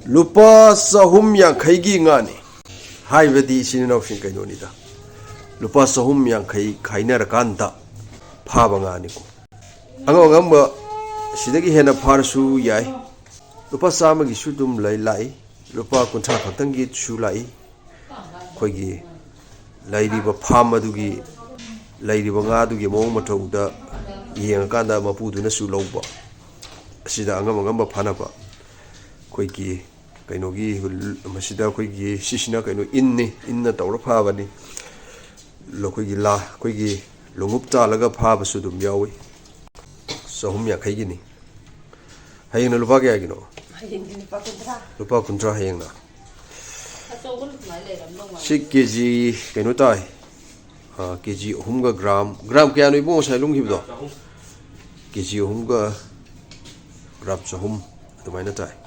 lupa sahum yang khaigi ngani hai bedi sininaw sing kaino nida lupa sahum yang khaina rakanda phaba ngani ko angamba sidagi hena pharsu yai lupa sama gi sudum lai lupa kuntha khatang gi chu lai khoigi lairi ba pham adugi lairi ba nga dugi mo mathauda yeng kanda mapu du na su lawba asida angamba phanaba khoigi kainogi masida khoigi sisina kaino inna tawra phabani lo khoigi la khoigi longup ta laga phaba su dum yawi sahum ya khaigi ni hayeng na lupa kya gino hayeng ni lupa kuntra hayeng na 6 kg kaino tai kg 3 gram kya no mo sai lung hibdo kg 3 gram sahum tumaina tai